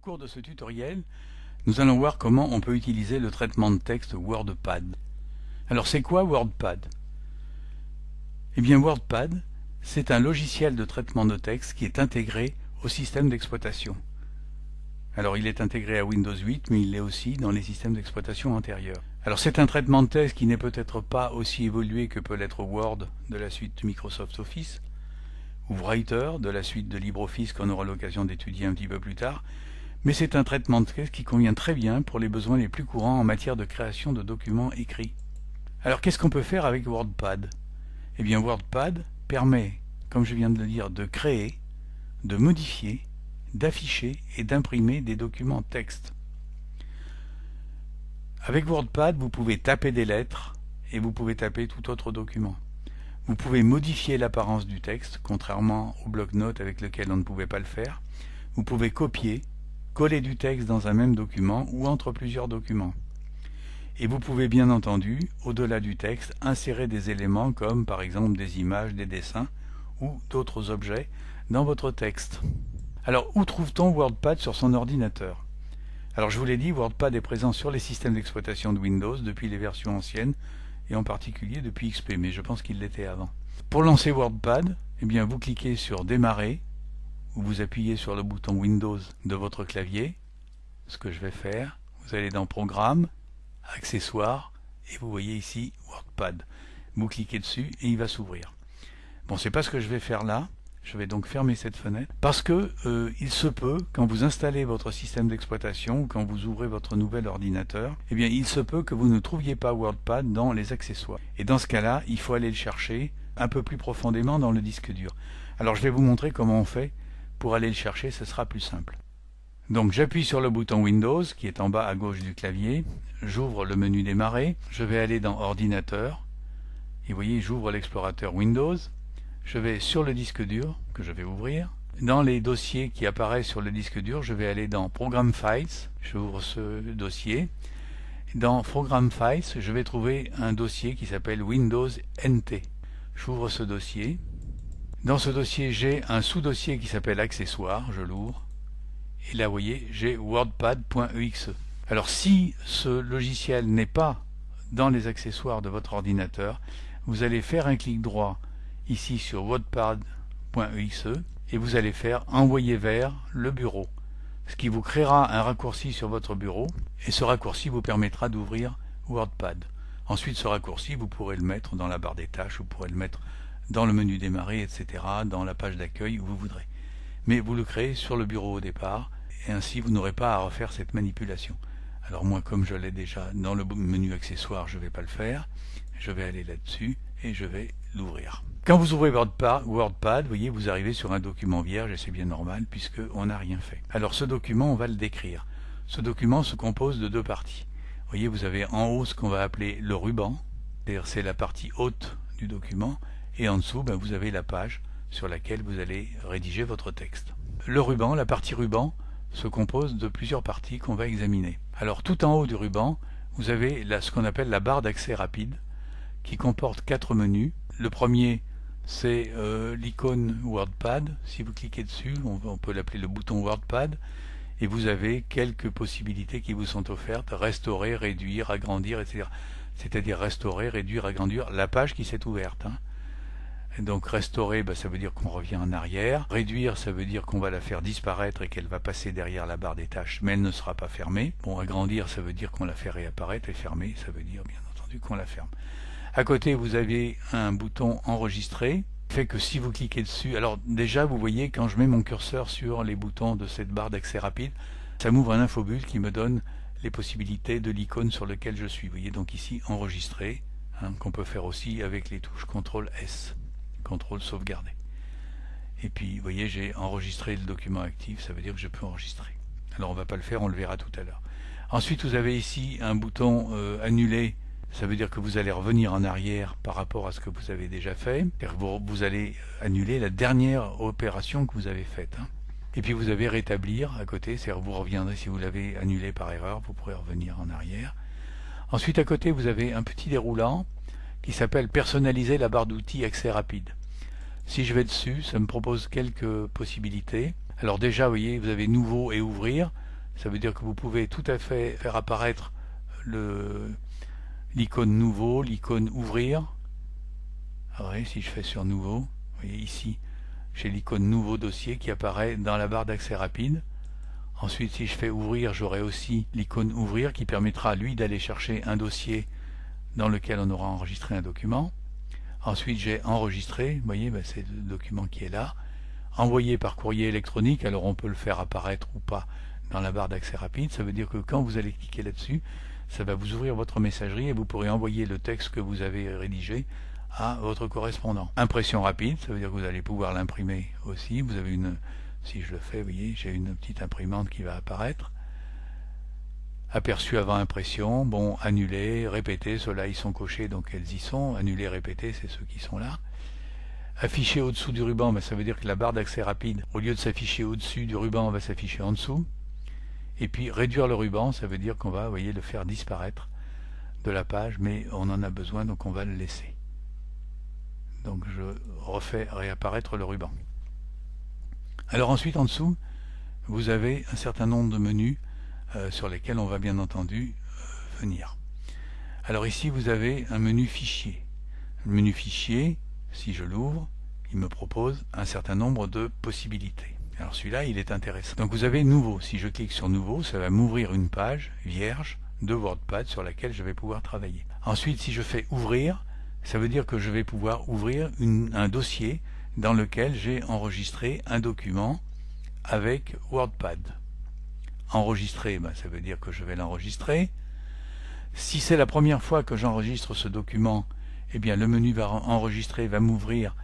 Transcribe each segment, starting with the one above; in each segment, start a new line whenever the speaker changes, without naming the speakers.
cours de ce tutoriel, nous allons voir comment on peut utiliser le traitement de texte WordPad. Alors c'est quoi WordPad? Eh bien WordPad, c'est un logiciel de traitement de texte qui est intégré au système d'exploitation. Alors il est intégré à Windows 8, mais il l'est aussi dans les systèmes d'exploitation antérieurs. Alors c'est un traitement de texte qui n'est peut-être pas aussi évolué que peut l'être Word de la suite Microsoft Office, ou Writer de la suite de LibreOffice qu'on aura l'occasion d'étudier un petit peu plus tard, mais c'est un traitement de texte qui convient très bien pour les besoins les plus courants en matière de création de documents écrits. Alors qu'est-ce qu'on peut faire avec WordPad? Eh bien WordPad permet, comme je viens de le dire, de créer, de modifier, d'afficher et d'imprimer des documents texte. Avec WordPad, vous pouvez taper des lettres et vous pouvez taper tout autre document. Vous pouvez modifier l'apparence du texte, contrairement au bloc-notes avec lequel on ne pouvait pas le faire. Vous pouvez copier, coller du texte dans un même document ou entre plusieurs documents. Et vous pouvez bien entendu, au-delà du texte, insérer des éléments comme par exemple des images, des dessins ou d'autres objets dans votre texte. Alors où trouve-t-on WordPad sur son ordinateur? Alors je vous l'ai dit, WordPad est présent sur les systèmes d'exploitation de Windows depuis les versions anciennes et en particulier depuis XP, mais je pense qu'il l'était avant. Pour lancer WordPad, eh bien vous cliquez sur Démarrer, ou vous appuyez sur le bouton Windows de votre clavier, ce que je vais faire. Vous allez dans Programmes, Accessoires, et vous voyez ici WordPad. Vous cliquez dessus et il va s'ouvrir. Bon, c'est pas ce que je vais faire là. Je vais donc fermer cette fenêtre parce que il se peut, quand vous installez votre système d'exploitation ou quand vous ouvrez votre nouvel ordinateur, eh bien il se peut que vous ne trouviez pas WordPad dans les accessoires. Et dans ce cas-là, il faut aller le chercher un peu plus profondément dans le disque dur. Alors je vais vous montrer comment on fait pour aller le chercher, ce sera plus simple. Donc j'appuie sur le bouton Windows qui est en bas à gauche du clavier, j'ouvre le menu Démarrer, je vais aller dans Ordinateur, et vous voyez j'ouvre l'explorateur Windows. Je vais sur le disque dur, que je vais ouvrir. Dans les dossiers qui apparaissent sur le disque dur, je vais aller dans Program Files, j'ouvre ce dossier. Dans Program Files, je vais trouver un dossier qui s'appelle Windows NT. J'ouvre ce dossier. Dans ce dossier, j'ai un sous-dossier qui s'appelle Accessoires, je l'ouvre. Et là, vous voyez, j'ai wordpad.exe. Alors si ce logiciel n'est pas dans les accessoires de votre ordinateur, vous allez faire un clic droit ici sur wordpad.exe et vous allez faire envoyer vers le bureau, ce qui vous créera un raccourci sur votre bureau et ce raccourci vous permettra d'ouvrir WordPad. Ensuite ce raccourci vous pourrez le mettre dans la barre des tâches, vous pourrez le mettre dans le menu démarrer, etc., dans la page d'accueil où vous voudrez. Mais vous le créez sur le bureau au départ et ainsi vous n'aurez pas à refaire cette manipulation. Alors moi comme je l'ai déjà dans le menu accessoires, je ne vais pas le faire, je vais aller là-dessus et je vais l'ouvrir. Quand vous ouvrez WordPad, vous voyez, vous arrivez sur un document vierge et c'est bien normal puisqu'on n'a rien fait. Alors ce document, on va le décrire. Ce document se compose de deux parties. Vous voyez, vous avez en haut ce qu'on va appeler le ruban, c'est-à-dire c'est la partie haute du document, et en dessous, vous avez la page sur laquelle vous allez rédiger votre texte. Le ruban, la partie ruban, se compose de plusieurs parties qu'on va examiner. Alors tout en haut du ruban, vous avez ce qu'on appelle la barre d'accès rapide, qui comporte 4 menus. Le premier, c'est l'icône WordPad. Si vous cliquez dessus, on peut l'appeler le bouton WordPad, et vous avez quelques possibilités qui vous sont offertes: restaurer, réduire, agrandir, etc. C'est-à-dire restaurer, réduire, agrandir la page qui s'est ouverte. Et donc restaurer, ça veut dire qu'on revient en arrière. Réduire, ça veut dire qu'on va la faire disparaître et qu'elle va passer derrière la barre des tâches, mais elle ne sera pas fermée. Bon, agrandir, ça veut dire qu'on la fait réapparaître, et fermer, ça veut dire bien entendu qu'on la ferme. À côté, vous avez un bouton enregistrer, qui fait que si vous cliquez dessus, alors déjà vous voyez quand je mets mon curseur sur les boutons de cette barre d'accès rapide, ça m'ouvre un infobulle qui me donne les possibilités de l'icône sur laquelle je suis. Vous voyez donc ici enregistrer, qu'on peut faire aussi avec les touches CTRL S, CTRL sauvegarder. Et puis vous voyez, j'ai enregistré le document actif, ça veut dire que je peux enregistrer. Alors on ne va pas le faire, on le verra tout à l'heure. Ensuite vous avez ici un bouton annuler. Ça veut dire que vous allez revenir en arrière par rapport à ce que vous avez déjà fait. Vous allez annuler la dernière opération que vous avez faite. Et puis vous avez rétablir à côté, c'est-à-dire vous reviendrez si vous l'avez annulé par erreur, vous pourrez revenir en arrière. Ensuite à côté vous avez un petit déroulant qui s'appelle personnaliser la barre d'outils accès rapide. Si je vais dessus, ça me propose quelques possibilités. Alors déjà, vous voyez, vous avez nouveau et ouvrir. Ça veut dire que vous pouvez tout à fait faire apparaître l'icône nouveau, l'icône ouvrir. Alors, voyez, si je fais sur nouveau, vous voyez ici, j'ai l'icône nouveau dossier qui apparaît dans la barre d'accès rapide. Ensuite, si je fais ouvrir, j'aurai aussi l'icône ouvrir qui permettra lui d'aller chercher un dossier dans lequel on aura enregistré un document. Ensuite, j'ai enregistré, vous voyez, c'est le document qui est là. Envoyé par courrier électronique, alors on peut le faire apparaître ou pas dans la barre d'accès rapide. Ça veut dire que quand vous allez cliquer là-dessus, ça va vous ouvrir votre messagerie et vous pourrez envoyer le texte que vous avez rédigé à votre correspondant. Impression rapide, ça veut dire que vous allez pouvoir l'imprimer aussi. Vous avez si je le fais, vous voyez, j'ai une petite imprimante qui va apparaître. Aperçu avant impression, bon, annuler, répéter, ceux-là ils sont cochés donc elles y sont. Annuler, répéter, c'est ceux qui sont là. Afficher au-dessous du ruban, ça veut dire que la barre d'accès rapide, au lieu de s'afficher au-dessus du ruban, va s'afficher en dessous. Et puis réduire le ruban, ça veut dire qu'on va, vous voyez, le faire disparaître de la page, mais on en a besoin, donc on va le laisser. Donc je refais réapparaître le ruban. Alors ensuite, en dessous, vous avez un certain nombre de menus sur lesquels on va bien entendu venir. Alors ici, vous avez un menu fichier. Le menu fichier, si je l'ouvre, il me propose un certain nombre de possibilités. Alors celui-là, il est intéressant. Donc vous avez nouveau. Si je clique sur nouveau, ça va m'ouvrir une page vierge de WordPad sur laquelle je vais pouvoir travailler. Ensuite, si je fais ouvrir, ça veut dire que je vais pouvoir ouvrir un dossier dans lequel j'ai enregistré un document avec WordPad. Enregistrer, ça veut dire que je vais l'enregistrer. Si c'est la première fois que j'enregistre ce document, eh bien le menu va enregistrer, va m'ouvrir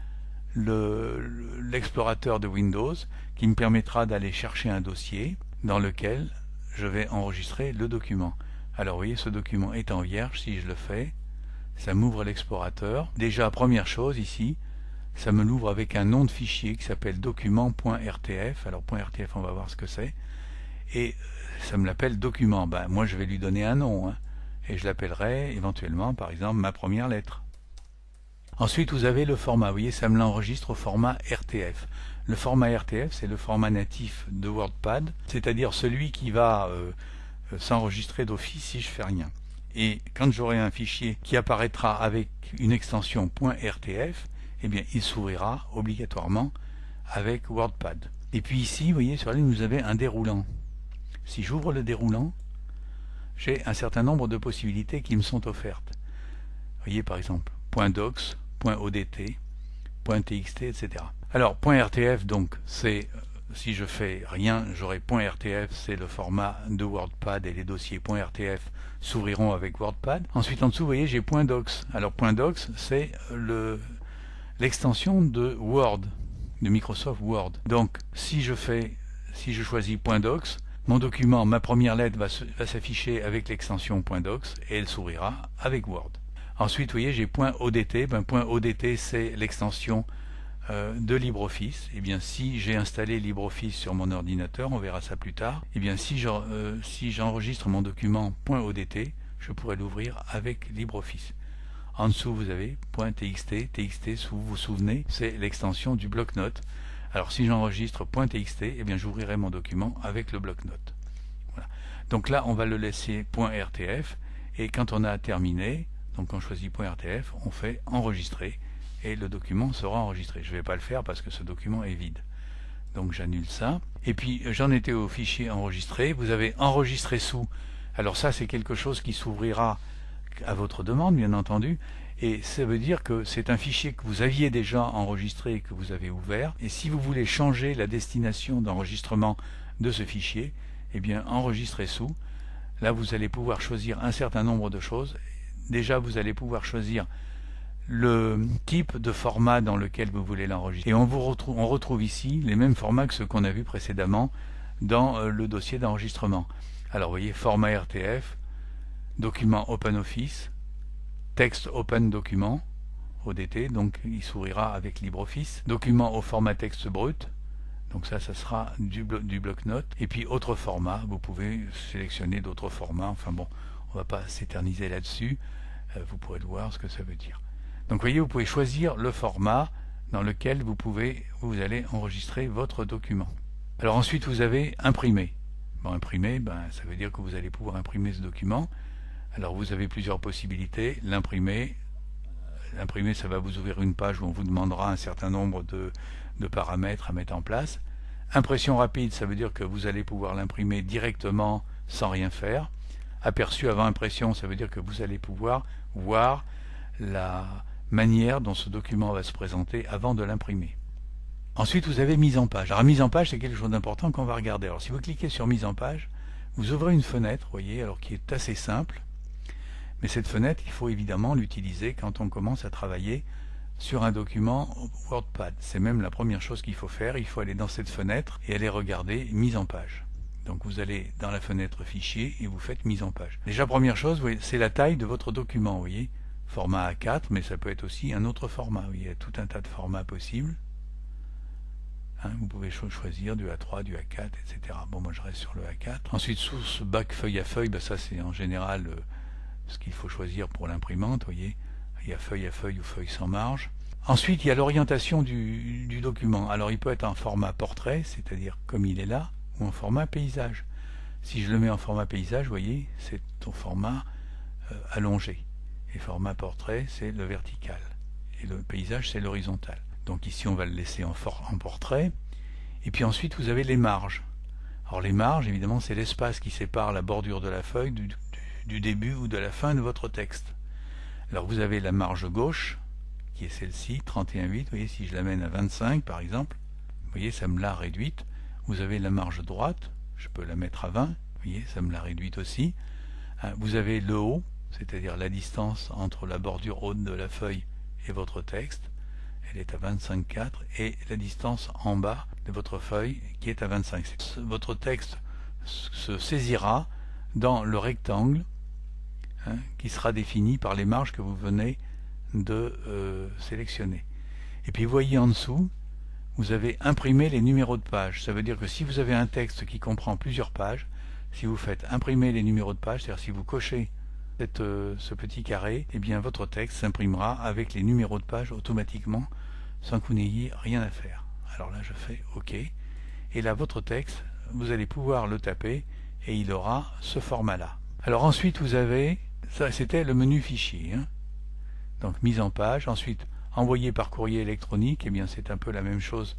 l'explorateur de Windows qui me permettra d'aller chercher un dossier dans lequel je vais enregistrer le document. Alors vous voyez, ce document est en vierge, si je le fais, ça m'ouvre l'explorateur. Déjà, première chose ici, ça me l'ouvre avec un nom de fichier qui s'appelle document.rtf. Alors .rtf, on va voir ce que c'est. Et ça me l'appelle document. Moi je vais lui donner un nom, et je l'appellerai éventuellement par exemple ma première lettre. Ensuite vous avez le format, vous voyez, ça me l'enregistre au format RTF. Le format RTF, c'est le format natif de WordPad, c'est-à-dire celui qui va s'enregistrer d'office si je fais rien. Et quand j'aurai un fichier qui apparaîtra avec une extension .rtf, eh bien il s'ouvrira obligatoirement avec WordPad. Et puis ici, vous voyez, sur la ligne, vous avez un déroulant. Si j'ouvre le déroulant, j'ai un certain nombre de possibilités qui me sont offertes. Vous voyez par exemple .docs, .odt, .txt, etc. Alors .rtf, donc c'est, si je fais rien, j'aurai .rtf, c'est le format de WordPad et les dossiers .rtf s'ouvriront avec WordPad. Ensuite en dessous, vous voyez, j'ai .docs. Alors .docs, c'est l'extension de Word, de Microsoft Word. Donc si je choisis .docs, mon document, ma première lettre va s'afficher avec l'extension .docs et elle s'ouvrira avec Word. Ensuite, vous voyez, j'ai .odt. .odt, c'est l'extension de LibreOffice. Et bien, si j'ai installé LibreOffice sur mon ordinateur, on verra ça plus tard. Et bien, si j'enregistre mon document .odt, je pourrai l'ouvrir avec LibreOffice. En dessous, vous avez .txt. TXT, si vous vous souvenez, c'est l'extension du bloc-notes. Alors si j'enregistre .txt, eh bien j'ouvrirai mon document avec le bloc-notes. Voilà. Donc là, on va le laisser .rtf, et quand on a terminé, donc on choisit .rtf, on fait enregistrer, et le document sera enregistré. Je ne vais pas le faire parce que ce document est vide. Donc j'annule ça. Et puis j'en étais au fichier enregistré. Vous avez enregistré sous. Alors ça, c'est quelque chose qui s'ouvrira à votre demande, bien entendu. Et ça veut dire que c'est un fichier que vous aviez déjà enregistré et que vous avez ouvert. Et si vous voulez changer la destination d'enregistrement de ce fichier, eh bien enregistrer sous. Là, vous allez pouvoir choisir un certain nombre de choses. Déjà, vous allez pouvoir choisir le type de format dans lequel vous voulez l'enregistrer. Et on retrouve ici les mêmes formats que ceux qu'on a vus précédemment dans le dossier d'enregistrement. Alors, vous voyez, format RTF, document OpenOffice, texte Open Document, ODT, donc il s'ouvrira avec LibreOffice, document au format texte brut, donc ça sera du bloc-notes, et puis autre format, vous pouvez sélectionner d'autres formats, enfin bon, on va pas s'éterniser là-dessus, vous pourrez le voir ce que ça veut dire. Donc vous voyez, vous pouvez choisir le format dans lequel vous allez enregistrer votre document. Alors ensuite vous avez imprimer. Bon, imprimer, ça veut dire que vous allez pouvoir imprimer ce document. Alors vous avez plusieurs possibilités. L'imprimer, ça va vous ouvrir une page où on vous demandera un certain nombre de paramètres à mettre en place. Impression rapide, ça veut dire que vous allez pouvoir l'imprimer directement sans rien faire. Aperçu avant impression, ça veut dire que vous allez pouvoir voir la manière dont ce document va se présenter avant de l'imprimer. Ensuite, vous avez mise en page. Alors, mise en page, c'est quelque chose d'important qu'on va regarder. Alors, si vous cliquez sur mise en page, vous ouvrez une fenêtre, voyez, alors qui est assez simple. Mais cette fenêtre, il faut évidemment l'utiliser quand on commence à travailler sur un document WordPad. C'est même la première chose qu'il faut faire. Il faut aller dans cette fenêtre et aller regarder mise en page. Donc, vous allez dans la fenêtre fichier et vous faites mise en page. Déjà, première chose, c'est la taille de votre document, vous voyez. Format A4, mais ça peut être aussi un autre format. Il y a tout un tas de formats possibles. Vous pouvez choisir du A3, du A4, etc. Bon, moi je reste sur le A4. Ensuite, source, bac, feuille à feuille, ça c'est en général ce qu'il faut choisir pour l'imprimante, vous voyez. Il y a feuille à feuille ou feuille sans marge. Ensuite, il y a l'orientation du document. Alors, il peut être en format portrait, c'est-à-dire comme il est là, ou en format paysage. Si je le mets en format paysage, vous voyez, c'est au format allongé. Et format portrait, c'est le vertical. Et le paysage, c'est l'horizontal. Donc ici, on va le laisser en portrait. Et puis ensuite, vous avez les marges. Alors les marges, évidemment, c'est l'espace qui sépare la bordure de la feuille du début ou de la fin de votre texte. Alors vous avez la marge gauche, qui est celle-ci, 31,8. Vous voyez, si je l'amène à 25, par exemple, vous voyez, ça me l'a réduite. Vous avez la marge droite, je peux la mettre à 20. Vous voyez, ça me l'a réduite aussi. Vous avez le haut, c'est-à-dire la distance entre la bordure haute de la feuille et votre texte. Elle est à 25,4 et la distance en bas de votre feuille qui est à 25. Votre texte se saisira dans le rectangle qui sera défini par les marges que vous venez de sélectionner. Et puis vous voyez en dessous, vous avez imprimé les numéros de page. Ça veut dire que si vous avez un texte qui comprend plusieurs pages, si vous faites imprimer les numéros de page, c'est-à-dire si vous cochez ce petit carré, eh bien votre texte s'imprimera avec les numéros de page automatiquement sans que vous n'ayez rien à faire. Alors là je fais OK et là votre texte, vous allez pouvoir le taper et il aura ce format là. Alors ensuite vous avez, ça c'était le menu fichier, donc mise en page. Ensuite envoyer par courrier électronique, eh bien c'est un peu la même chose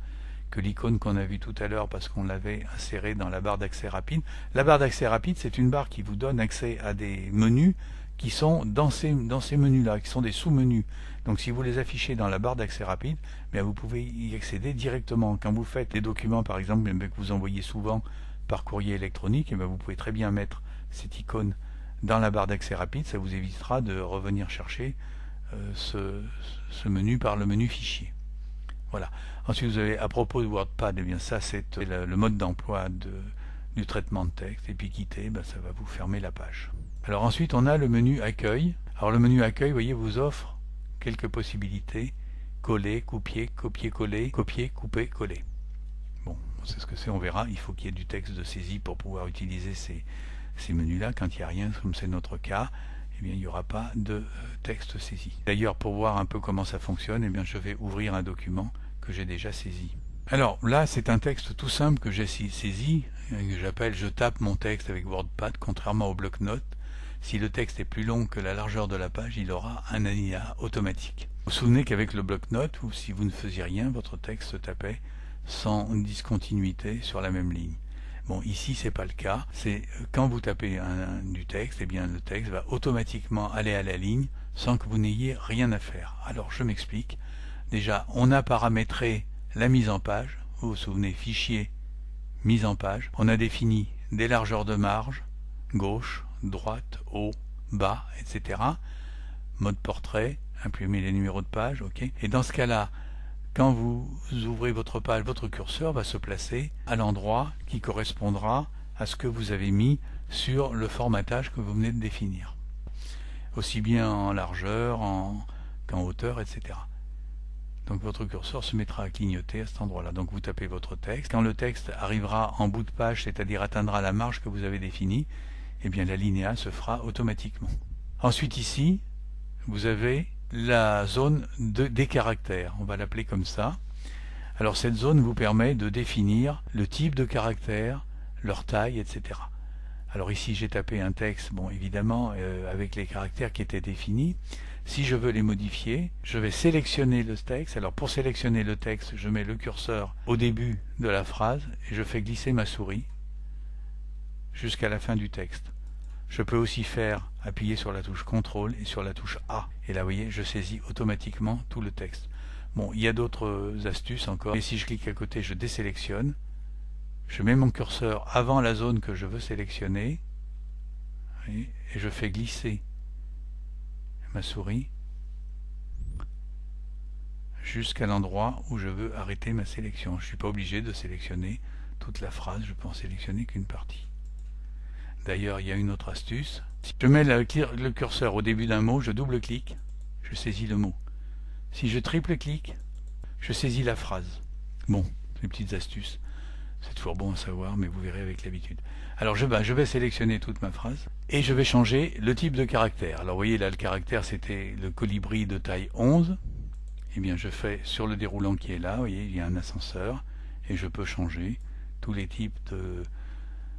que l'icône qu'on a vue tout à l'heure parce qu'on l'avait insérée dans la barre d'accès rapide. La barre d'accès rapide, c'est une barre qui vous donne accès à des menus qui sont dans ces menus-là, qui sont des sous-menus. Donc si vous les affichez dans la barre d'accès rapide, bien vous pouvez y accéder directement. Quand vous faites des documents, par exemple, que vous envoyez souvent par courrier électronique, vous pouvez très bien mettre cette icône dans la barre d'accès rapide. Ça vous évitera de revenir chercher ce menu par le menu fichier. Voilà. Ensuite, vous avez, à propos de WordPad, eh bien ça c'est le mode d'emploi du traitement de texte. Et puis quitter, ça va vous fermer la page. Alors ensuite, on a le menu accueil. Alors le menu accueil, vous voyez, vous offre quelques possibilités. Coller, copier, copier-coller, copier, couper, coller. Bon, on sait ce que c'est, on verra. Il faut qu'il y ait du texte de saisie pour pouvoir utiliser ces menus-là. Quand il n'y a rien, comme c'est notre cas, eh bien, il n'y aura pas de texte saisi. D'ailleurs, pour voir un peu comment ça fonctionne, eh bien, je vais ouvrir un document que j'ai déjà saisi. Alors là, c'est un texte tout simple que j'ai saisi, que j'appelle « Je tape mon texte avec WordPad », contrairement au bloc-notes. Si le texte est plus long que la largeur de la page, il aura un alinéa automatique. Vous vous souvenez qu'avec le bloc-notes, ou si vous ne faisiez rien, votre texte se tapait sans discontinuité sur la même ligne. Bon, ici, c'est pas le cas. C'est quand vous tapez du texte, eh bien, le texte va automatiquement aller à la ligne sans que vous n'ayez rien à faire. Alors, je m'explique. Déjà, on a paramétré la mise en page. Vous vous souvenez, fichier, mise en page. On a défini des largeurs de marge, gauche, droite, haut, bas, etc. Mode portrait, imprimer les numéros de page, ok. Et dans ce cas-là, quand vous ouvrez votre page, votre curseur va se placer à l'endroit qui correspondra à ce que vous avez mis sur le formatage que vous venez de définir. Aussi bien en largeur qu'en hauteur, etc. Donc votre curseur se mettra à clignoter à cet endroit-là. Donc vous tapez votre texte. Quand le texte arrivera en bout de page, c'est-à-dire atteindra la marge que vous avez définie, eh bien l'alinéa se fera automatiquement. Ensuite ici, vous avez la zone des caractères. On va l'appeler comme ça. Alors cette zone vous permet de définir le type de caractère, leur taille, etc. Alors ici j'ai tapé un texte, bon évidemment avec les caractères qui étaient définis. Si je veux les modifier, je vais sélectionner le texte. Alors pour sélectionner le texte, je mets le curseur au début de la phrase et je fais glisser ma souris jusqu'à la fin du texte. Je peux aussi appuyer sur la touche CTRL et sur la touche A. Et là, vous voyez, je saisis automatiquement tout le texte. Bon, il y a d'autres astuces encore. Et si je clique à côté, je désélectionne. Je mets mon curseur avant la zone que je veux sélectionner. Et je fais glisser ma souris jusqu'à l'endroit où je veux arrêter ma sélection. Je ne suis pas obligé de sélectionner toute la phrase, je peux en sélectionner qu'une partie. D'ailleurs, il y a une autre astuce. Si je mets le curseur au début d'un mot, je double-clique, je saisis le mot. Si je triple-clique, je saisis la phrase. Bon, ces petites astuces. C'est toujours bon à savoir, mais vous verrez avec l'habitude. Alors je vais sélectionner toute ma phrase et je vais changer le type de caractère. Alors vous voyez là, le caractère c'était le colibri de taille 11. Eh bien je fais sur le déroulant qui est là, vous voyez, il y a un ascenseur et je peux changer tous les types de...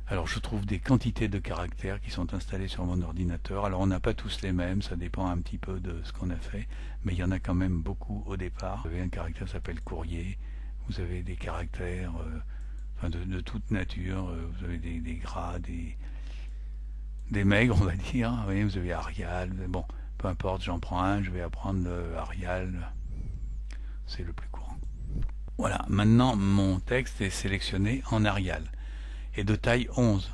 Alors je trouve des quantités de caractères qui sont installés sur mon ordinateur. Alors on n'a pas tous les mêmes, ça dépend un petit peu de ce qu'on a fait, mais il y en a quand même beaucoup au départ. Vous avez un caractère qui s'appelle courrier, vous avez des caractères de toute nature, vous avez des gras, des maigres on va dire, vous voyez, vous avez Arial, bon, peu importe, j'en prends un, je vais apprendre le Arial, c'est le plus courant. Voilà, maintenant mon texte est sélectionné en Arial. Et de taille 11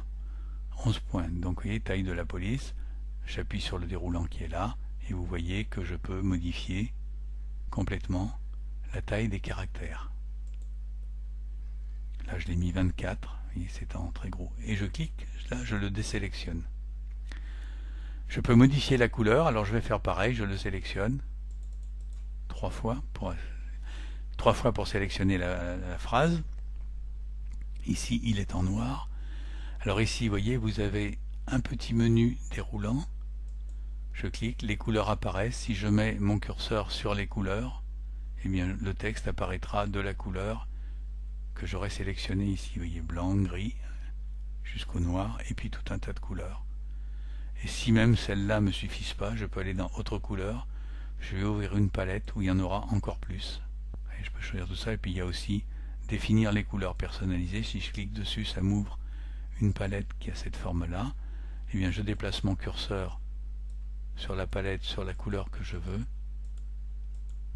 points. Donc vous voyez, taille de la police, j'appuie sur le déroulant qui est là, et vous voyez que je peux modifier complètement la taille des caractères. Là je l'ai mis 24, c'est en très gros. Et je clique, là je le désélectionne. Je peux modifier la couleur, alors je vais faire pareil, je le sélectionne 3 fois pour sélectionner la phrase. Ici, il est en noir. Alors ici, vous voyez, vous avez un petit menu déroulant. Je clique, les couleurs apparaissent. Si je mets mon curseur sur les couleurs, eh bien, le texte apparaîtra de la couleur que j'aurais sélectionnée ici. Vous voyez, blanc, gris, jusqu'au noir, et puis tout un tas de couleurs. Et si même celles-là ne me suffisent pas, je peux aller dans Autre couleur. Je vais ouvrir une palette où il y en aura encore plus. Et je peux choisir tout ça, et puis il y a aussi définir les couleurs personnalisées. Si je clique dessus, ça m'ouvre une palette qui a cette forme-là. Et bien, je déplace mon curseur sur la palette, sur la couleur que je veux.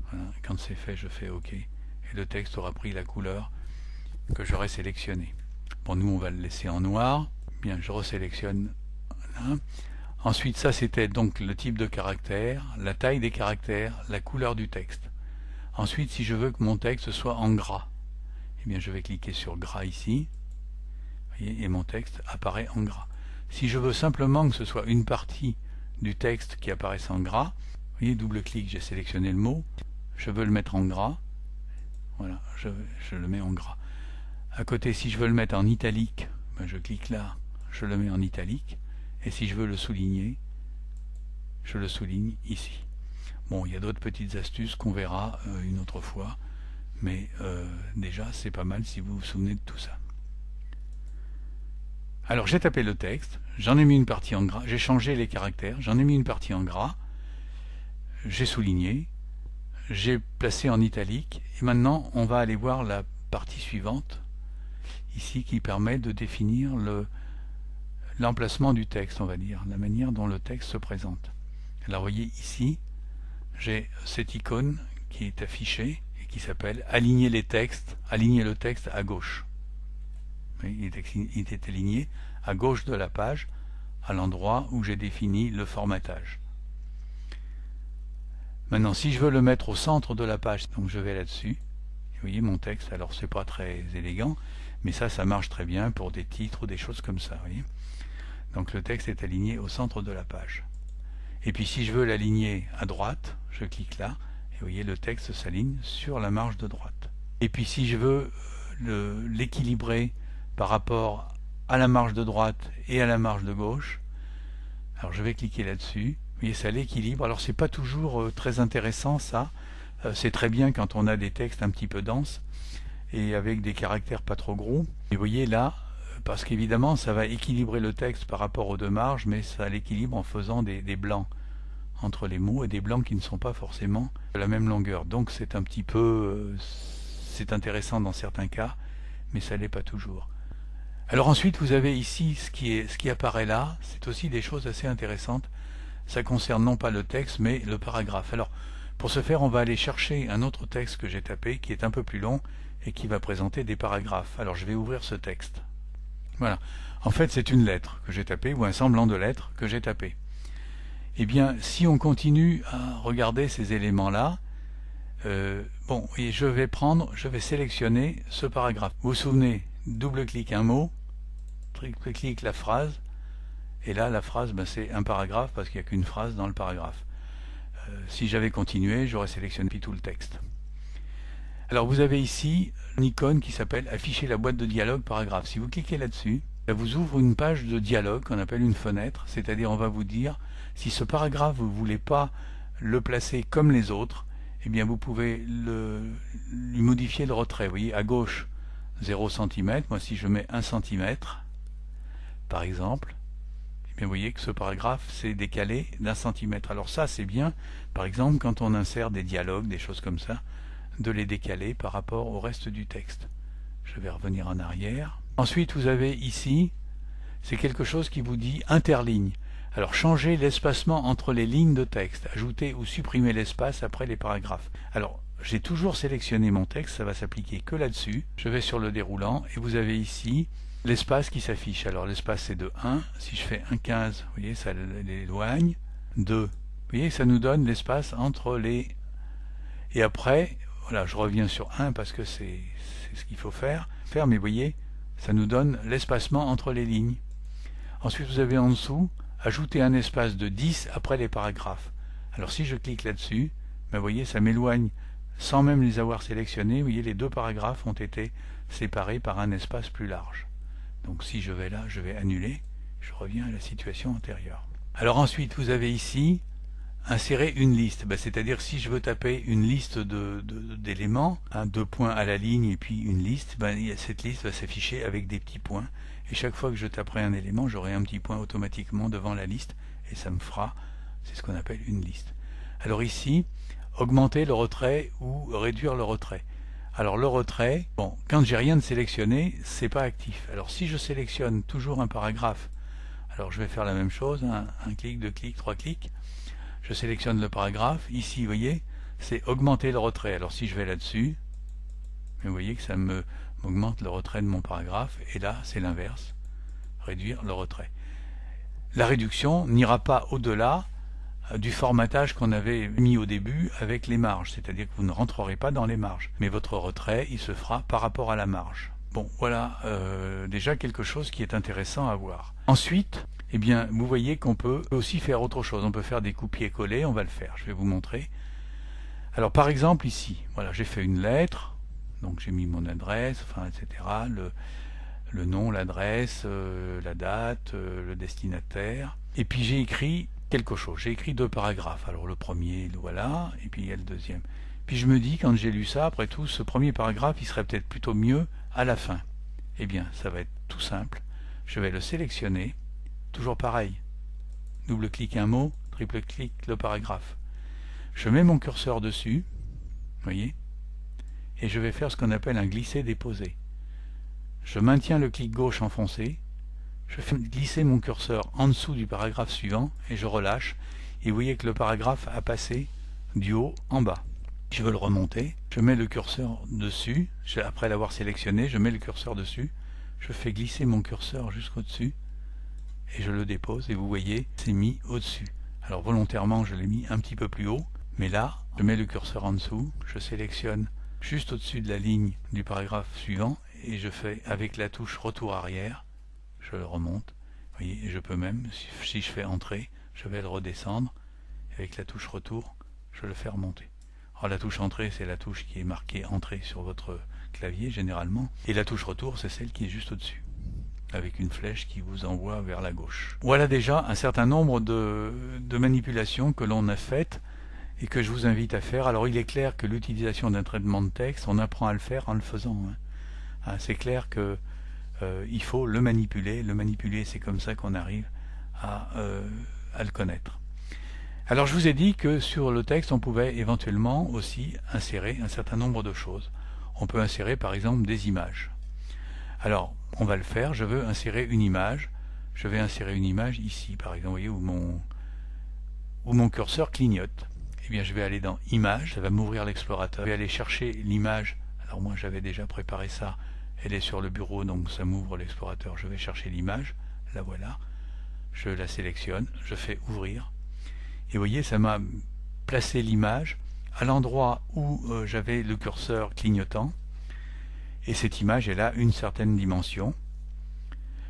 Voilà. Quand c'est fait, je fais OK. Et le texte aura pris la couleur que j'aurais sélectionnée. Bon, nous, on va le laisser en noir. Bien, je resélectionne. Voilà. Ensuite, ça, c'était donc le type de caractère, la taille des caractères, la couleur du texte. Ensuite, si je veux que mon texte soit en gras, eh bien, je vais cliquer sur gras ici, voyez, et mon texte apparaît en gras. Si je veux simplement que ce soit une partie du texte qui apparaisse en gras, vous voyez, double-clic, j'ai sélectionné le mot, je veux le mettre en gras, voilà, je le mets en gras. À côté, si je veux le mettre en italique, ben, je clique là, je le mets en italique, et si je veux le souligner, je le souligne ici. Bon, il y a d'autres petites astuces qu'on verra une autre fois, mais déjà c'est pas mal si vous vous souvenez de tout ça. Alors j'ai tapé le texte, j'en ai mis une partie en gras, j'ai changé les caractères, j'en ai mis une partie en gras, j'ai souligné, j'ai placé en italique, et maintenant on va aller voir la partie suivante, ici qui permet de définir l'emplacement du texte, on va dire, la manière dont le texte se présente. Alors vous voyez ici, j'ai cette icône qui est affichée, qui s'appelle aligner les textes, aligner le texte à gauche. Il est aligné à gauche de la page, à l'endroit où j'ai défini le formatage. Maintenant, si je veux le mettre au centre de la page, donc je vais là-dessus. Vous voyez mon texte, alors c'est pas très élégant, mais ça marche très bien pour des titres ou des choses comme ça. Voyez, donc le texte est aligné au centre de la page. Et puis si je veux l'aligner à droite, je clique là, et vous voyez le texte s'aligne sur la marge de droite. Et puis si je veux l'équilibrer par rapport à la marge de droite et à la marge de gauche, alors je vais cliquer là-dessus, vous voyez ça l'équilibre. Alors c'est pas toujours très intéressant ça, c'est très bien quand on a des textes un petit peu denses et avec des caractères pas trop gros. Et vous voyez là, parce qu'évidemment ça va équilibrer le texte par rapport aux deux marges, mais ça l'équilibre en faisant des blancs entre les mots et des blancs qui ne sont pas forcément de la même longueur. Donc c'est un petit peu, c'est intéressant dans certains cas, mais ça l'est pas toujours. Alors ensuite vous avez ici ce qui apparaît là, c'est aussi des choses assez intéressantes. Ça concerne non pas le texte mais le paragraphe. Alors pour ce faire on va aller chercher un autre texte que j'ai tapé qui est un peu plus long et qui va présenter des paragraphes. Alors je vais ouvrir ce texte. Voilà. En fait c'est une lettre que j'ai tapée ou un semblant de lettre que j'ai tapé. Eh bien si on continue à regarder ces éléments là, bon, et je vais sélectionner ce paragraphe. Vous vous souvenez, double-clic un mot, triple-clic la phrase, et là la phrase c'est un paragraphe parce qu'il n'y a qu'une phrase dans le paragraphe. Si j'avais continué, j'aurais sélectionné tout le texte. Alors vous avez ici une icône qui s'appelle afficher la boîte de dialogue paragraphe. Si vous cliquez là-dessus, ça vous ouvre une page de dialogue qu'on appelle une fenêtre, c'est-à-dire on va vous dire si ce paragraphe vous ne voulez pas le placer comme les autres, eh bien vous pouvez lui modifier le retrait. Vous voyez à gauche 0 cm, moi si je mets 1 cm par exemple, eh bien vous voyez que ce paragraphe s'est décalé d'1 centimètre. Alors ça c'est bien, par exemple quand on insère des dialogues, des choses comme ça, de les décaler par rapport au reste du texte. Je vais revenir en arrière. Ensuite vous avez ici, c'est quelque chose qui vous dit interligne. Alors changez l'espacement entre les lignes de texte, ajoutez ou supprimez l'espace après les paragraphes. Alors j'ai toujours sélectionné mon texte, ça va s'appliquer que là-dessus. Je vais sur le déroulant et vous avez ici l'espace qui s'affiche. Alors l'espace c'est de 1, si je fais 1,15, vous voyez ça l'éloigne, 2, vous voyez ça nous donne l'espace entre les... Et après, voilà, je reviens sur 1 parce que c'est ce qu'il faut faire, mais vous voyez, ça nous donne l'espacement entre les lignes. Ensuite vous avez en dessous, ajouter un espace de 10 après les paragraphes. Alors si je clique là-dessus, vous voyez, ça m'éloigne sans même les avoir sélectionnés. Vous voyez, les deux paragraphes ont été séparés par un espace plus large. Donc si je vais là, je vais annuler, je reviens à la situation antérieure. Alors ensuite, vous avez ici insérer une liste, c'est-à-dire si je veux taper une liste d'éléments, 2 points à la ligne et puis une liste, cette liste va s'afficher avec des petits points. Et chaque fois que je taperai un élément, j'aurai un petit point automatiquement devant la liste et ça me fera, c'est ce qu'on appelle une liste. Alors ici, augmenter le retrait ou réduire le retrait. Alors le retrait, bon, quand j'ai rien de sélectionné, c'est pas actif. Alors si je sélectionne toujours un paragraphe, alors je vais faire la même chose, un clic, 2 clics, 3 clics, je sélectionne le paragraphe, ici vous voyez, c'est augmenter le retrait. Alors si je vais là-dessus, vous voyez que ça m'augmente le retrait de mon paragraphe, et là c'est l'inverse, réduire le retrait. La réduction n'ira pas au-delà du formatage qu'on avait mis au début avec les marges, c'est-à-dire que vous ne rentrerez pas dans les marges, mais votre retrait il se fera par rapport à la marge. Bon, voilà déjà quelque chose qui est intéressant à voir. Ensuite, eh bien, vous voyez qu'on peut aussi faire autre chose. On peut faire des copier-coller, on va le faire. Je vais vous montrer. Alors, par exemple, ici, voilà, j'ai fait une lettre, donc j'ai mis mon adresse, enfin, etc., le nom, l'adresse, la date, le destinataire, et puis j'ai écrit quelque chose. J'ai écrit 2 paragraphes. Alors, le premier, voilà, et puis il y a le deuxième. Puis je me dis, quand j'ai lu ça, après tout, ce premier paragraphe, il serait peut-être plutôt mieux à la fin. Eh bien, ça va être tout simple. Je vais le sélectionner. Toujours pareil, double-clic un mot, triple-clic le paragraphe. Je mets mon curseur dessus, voyez, et je vais faire ce qu'on appelle un glisser-déposer. Je maintiens le clic gauche enfoncé, je fais glisser mon curseur en dessous du paragraphe suivant, et je relâche, et vous voyez que le paragraphe a passé du haut en bas. Si je veux le remonter, je mets le curseur dessus, après l'avoir sélectionné, je mets le curseur dessus, je fais glisser mon curseur jusqu'au-dessus, et je le dépose et vous voyez c'est mis au-dessus. Alors volontairement je l'ai mis un petit peu plus haut, mais là je mets le curseur en dessous, je sélectionne juste au-dessus de la ligne du paragraphe suivant et je fais avec la touche retour arrière, je le remonte, vous voyez, et je peux même, si je fais entrer, je vais le redescendre, avec la touche retour, je le fais remonter. Alors la touche entrée c'est la touche qui est marquée entrée sur votre clavier généralement, et la touche retour c'est celle qui est juste au-dessus, avec une flèche qui vous envoie vers la gauche. Voilà déjà un certain nombre de manipulations que l'on a faites et que je vous invite à faire. Alors il est clair que l'utilisation d'un traitement de texte, on apprend à le faire en le faisant. C'est clair que il faut le manipuler. Le manipuler, c'est comme ça qu'on arrive à le connaître. Alors je vous ai dit que sur le texte, on pouvait éventuellement aussi insérer un certain nombre de choses. On peut insérer par exemple des images. Alors, on va le faire, je veux insérer une image. Je vais insérer une image ici, par exemple, vous voyez, où mon curseur clignote. Eh bien, je vais aller dans Images, ça va m'ouvrir l'explorateur. Je vais aller chercher l'image. Alors moi, j'avais déjà préparé ça. Elle est sur le bureau, donc ça m'ouvre l'explorateur. Je vais chercher l'image. La voilà. Je la sélectionne, je fais Ouvrir. Et vous voyez, ça m'a placé l'image à l'endroit où j'avais le curseur clignotant. Et cette image, elle a une certaine dimension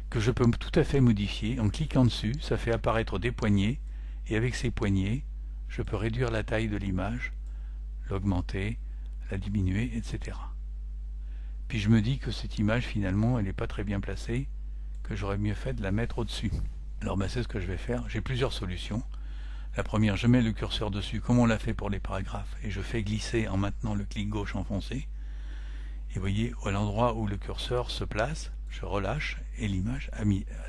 que je peux tout à fait modifier. En cliquant dessus, ça fait apparaître des poignées, et avec ces poignées, je peux réduire la taille de l'image, l'augmenter, la diminuer, etc. Puis je me dis que cette image, finalement, elle n'est pas très bien placée, que j'aurais mieux fait de la mettre au-dessus. Alors c'est ce que je vais faire. J'ai plusieurs solutions. La première, je mets le curseur dessus, comme on l'a fait pour les paragraphes, et je fais glisser en maintenant le clic gauche enfoncé. Et vous voyez, à l'endroit où le curseur se place, je relâche et l'image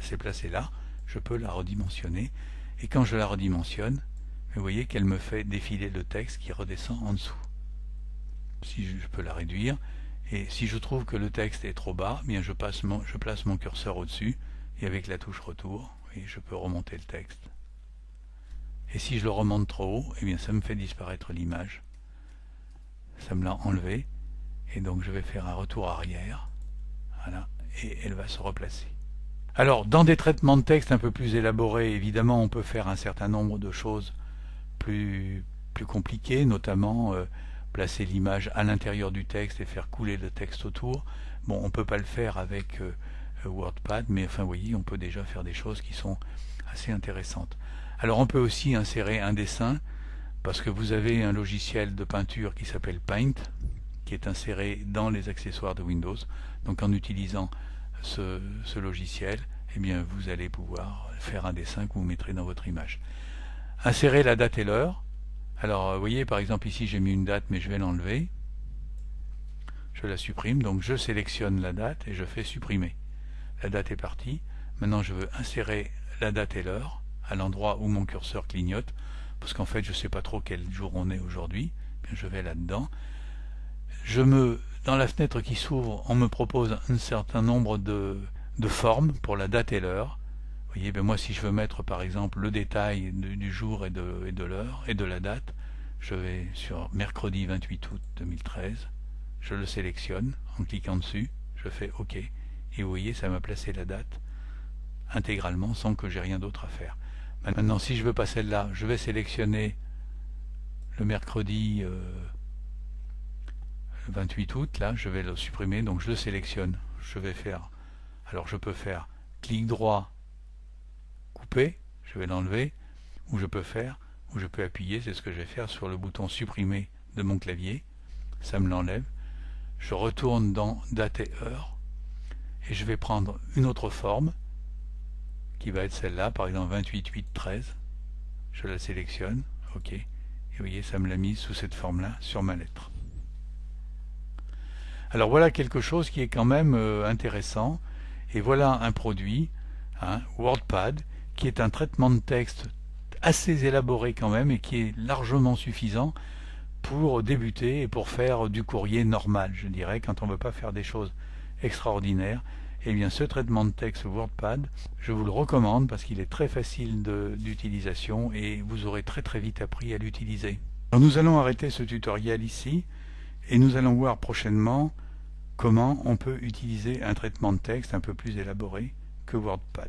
s'est placée là. Je peux la redimensionner. Et quand je la redimensionne, vous voyez qu'elle me fait défiler le texte qui redescend en dessous. Si je peux la réduire. Et si je trouve que le texte est trop bas, bien je place mon curseur au-dessus. Et avec la touche retour, je peux remonter le texte. Et si je le remonte trop haut, eh bien ça me fait disparaître l'image. Ça me l'a enlevé. Et donc je vais faire un retour arrière, voilà, et elle va se replacer. Alors dans des traitements de texte un peu plus élaborés, évidemment on peut faire un certain nombre de choses plus compliquées, notamment placer l'image à l'intérieur du texte et faire couler le texte autour. Bon, on ne peut pas le faire avec WordPad, mais enfin vous voyez, on peut déjà faire des choses qui sont assez intéressantes. Alors on peut aussi insérer un dessin, parce que vous avez un logiciel de peinture qui s'appelle Paint, qui est inséré dans les accessoires de Windows. Donc en utilisant ce logiciel, eh bien vous allez pouvoir faire un dessin que vous mettrez dans votre image. Insérer la date et l'heure. Alors vous voyez, par exemple ici j'ai mis une date, mais je vais l'enlever. Je la supprime, donc je sélectionne la date et je fais supprimer. La date est partie. Maintenant je veux insérer la date et l'heure à l'endroit où mon curseur clignote, parce qu'en fait je ne sais pas trop quel jour on est aujourd'hui. Je vais là-dedans. Dans la fenêtre qui s'ouvre, on me propose un certain nombre de formes pour la date et l'heure. Vous voyez, moi si je veux mettre par exemple le détail du jour et de l'heure et de la date, je vais sur mercredi 28 août 2013, je le sélectionne en cliquant dessus, je fais OK, et vous voyez, ça m'a placé la date intégralement sans que j'ai rien d'autre à faire. Maintenant, si je veux pas celle-là, je vais sélectionner le mercredi 28 août, là, je vais le supprimer, donc je le sélectionne. Je peux faire clic droit, couper, je vais l'enlever, ou je peux appuyer, c'est ce que je vais faire, sur le bouton supprimer de mon clavier, ça me l'enlève. Je retourne dans date et heure, et je vais prendre une autre forme, qui va être celle-là, par exemple 28-8-13, je la sélectionne, OK, et vous voyez, ça me l'a mis sous cette forme-là, sur ma lettre. Alors voilà quelque chose qui est quand même intéressant, et voilà un produit, WordPad, qui est un traitement de texte assez élaboré quand même, et qui est largement suffisant pour débuter et pour faire du courrier normal, je dirais, quand on ne veut pas faire des choses extraordinaires. Eh bien ce traitement de texte WordPad, je vous le recommande parce qu'il est très facile d'utilisation et vous aurez très vite appris à l'utiliser. Nous allons arrêter ce tutoriel ici et nous allons voir prochainement comment on peut utiliser un traitement de texte un peu plus élaboré que WordPad.